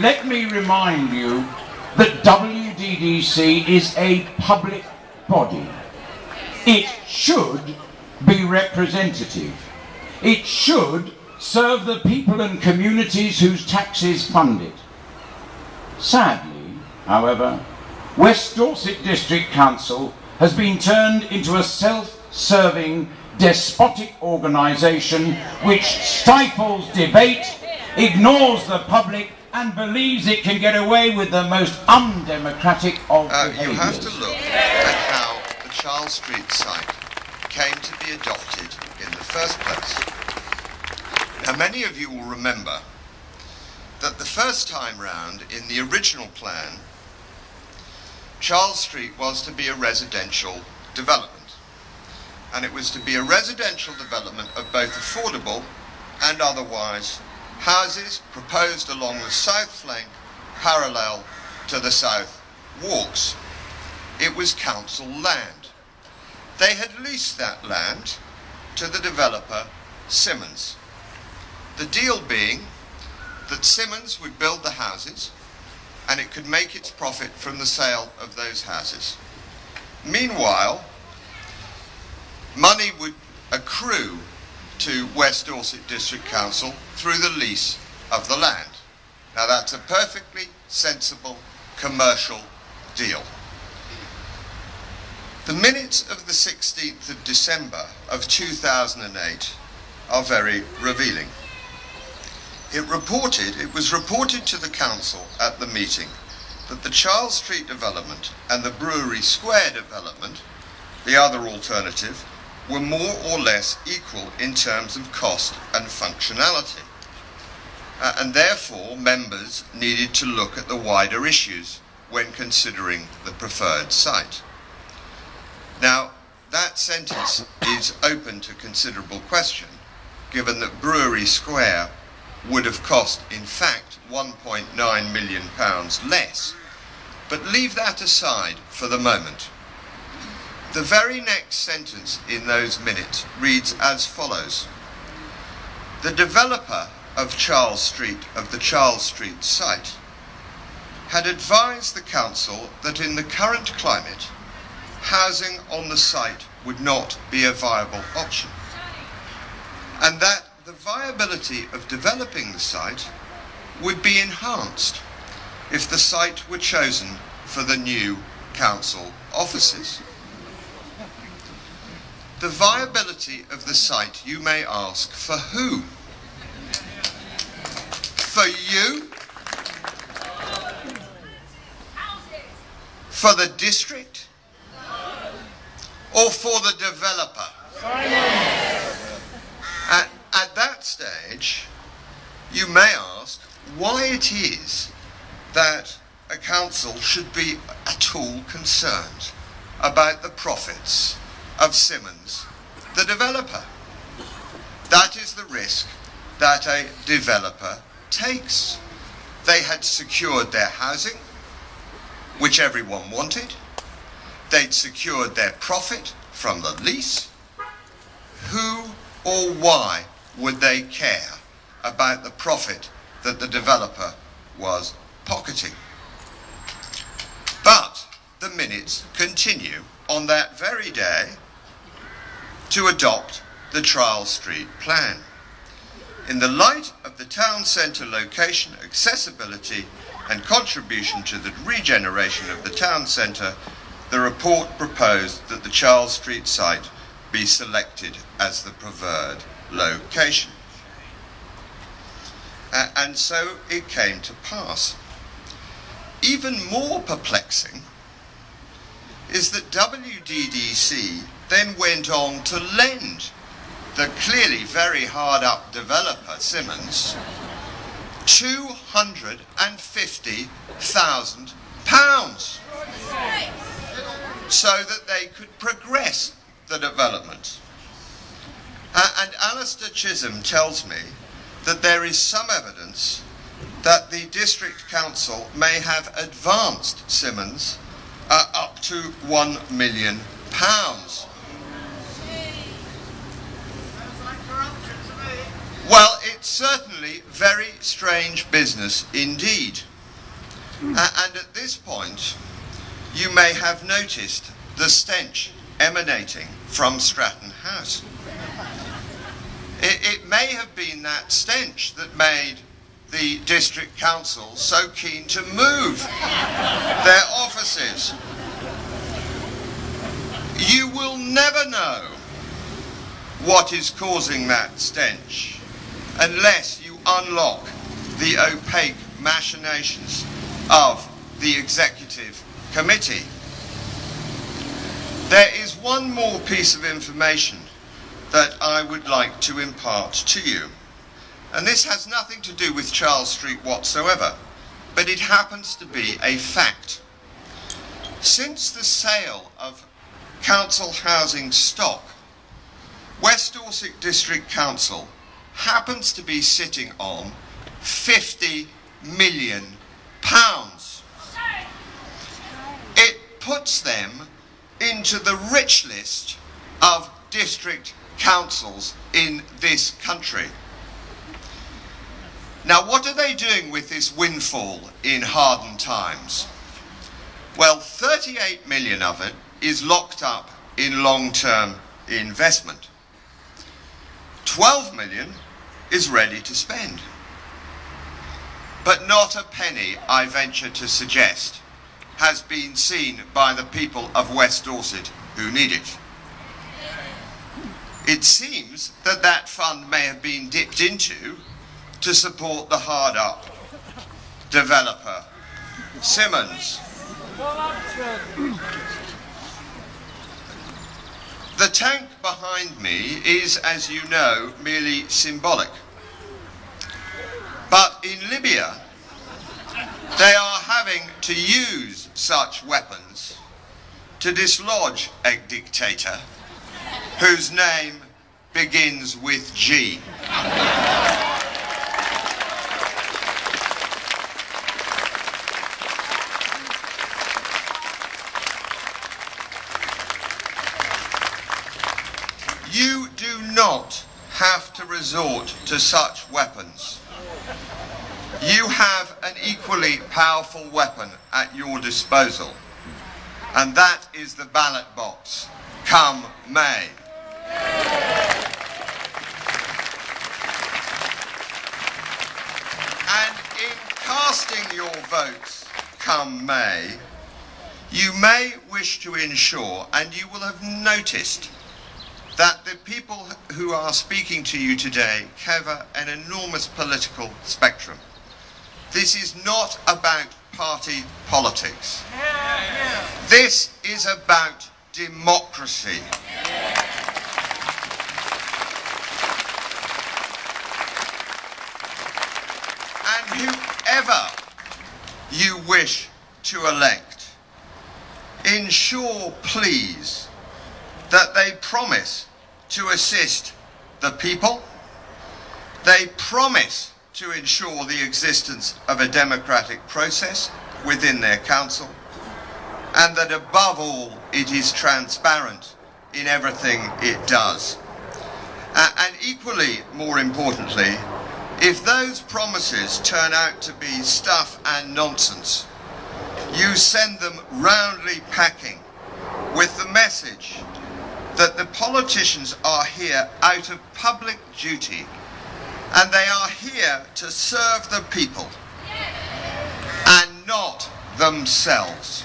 let me remind you that WDDC is a public body. It should be representative. It should serve the people and communities whose taxes fund it. Sadly, however, West Dorset District Council has been turned into a self-serving, despotic organisation which stifles debate, ignores the public and believes it can get away with the most undemocratic of behaviours. You have to look at how the Charles Street site came to be adopted in the first place. Now, many of you will remember that the first time round in the original plan, Charles Street was to be a residential development. And it was to be a residential development of both affordable and otherwise houses proposed along the south flank parallel to the south walks. It was council land. They had leased that land to the developer Symons. The deal being that Symons would build the houses and it could make its profit from the sale of those houses. Meanwhile, money would accrue to West Dorset District Council through the lease of the land. Now that's a perfectly sensible commercial deal. The minutes of the 16th of December of 2008 are very revealing. It was reported to the council at the meeting that the Charles Street development and the Brewery Square development, the other alternative, were more or less equal in terms of cost and functionality. And therefore, members needed to look at the wider issues when considering the preferred site. Now, that sentence is open to considerable question, given that Brewery Square would have cost, in fact, £1.9 million less. But leave that aside for the moment. The very next sentence in those minutes reads as follows. The developer of the Charles Street site, had advised the council that in the current climate, housing on the site would not be a viable option, and that the viability of developing the site would be enhanced if the site were chosen for the new council offices. The viability of the site, you may ask, for who? For you? For the district? Or for the developer? At that stage, you may ask why it is that a council should be at all concerned about the profits of Symons, the developer. That is the risk that a developer takes. They had secured their housing, which everyone wanted. They'd secured their profit from the lease. Who or why would they care about the profit that the developer was pocketing? But the minutes continue on that very day to adopt the Charles Street plan. In the light of the town centre location, accessibility and contribution to the regeneration of the town centre, the report proposed that the Charles Street site be selected as the preferred location. And so it came to pass. Even more perplexing is that WDDC then went on to lend the clearly very hard-up developer, Symons, £250,000 so that they could progress the development. And Alistair Chisholm tells me that there is some evidence that the district council may have advanced Symons up to £1 million. Well, it's certainly very strange business indeed. And at this point, you may have noticed the stench emanating from Stratton House. It may have been that stench that made the district council so keen to move their offices. You will never know what is causing that stench unless you unlock the opaque machinations of the executive committee. There is one more piece of information that I would like to impart to you. And this has nothing to do with Charles Street whatsoever, but it happens to be a fact. Since the sale of council housing stock, West Dorset District Council happens to be sitting on £50 million. It puts them into the rich list of district councils in this country. Now, what are they doing with this windfall in hardened times? Well, 38 million of it is locked up in long-term investment. 12 million is ready to spend. But not a penny, I venture to suggest, has been seen by the people of West Dorset who need it. It seems that that fund may have been dipped into to support the hard-up developer, Symons. The tank behind me is, as you know, merely symbolic. But in Libya, they are having to use such weapons to dislodge a dictator whose name begins with G. You do not have to resort to such weapons. You have an equally powerful weapon at your disposal, and that is the ballot box, come May. And in casting your votes come May, you may wish to ensure, and you will have noticed, that the people who are speaking to you today cover an enormous political spectrum. This is not about party politics. This is about democracy. And whoever you wish to elect, ensure, please, that they promise to assist the people, they promise to ensure the existence of a democratic process within their council, and that above all it is transparent in everything it does. And equally more importantly, if those promises turn out to be stuff and nonsense, you send them roundly packing with the message that the politicians are here out of public duty, and they are here to serve the people and not themselves.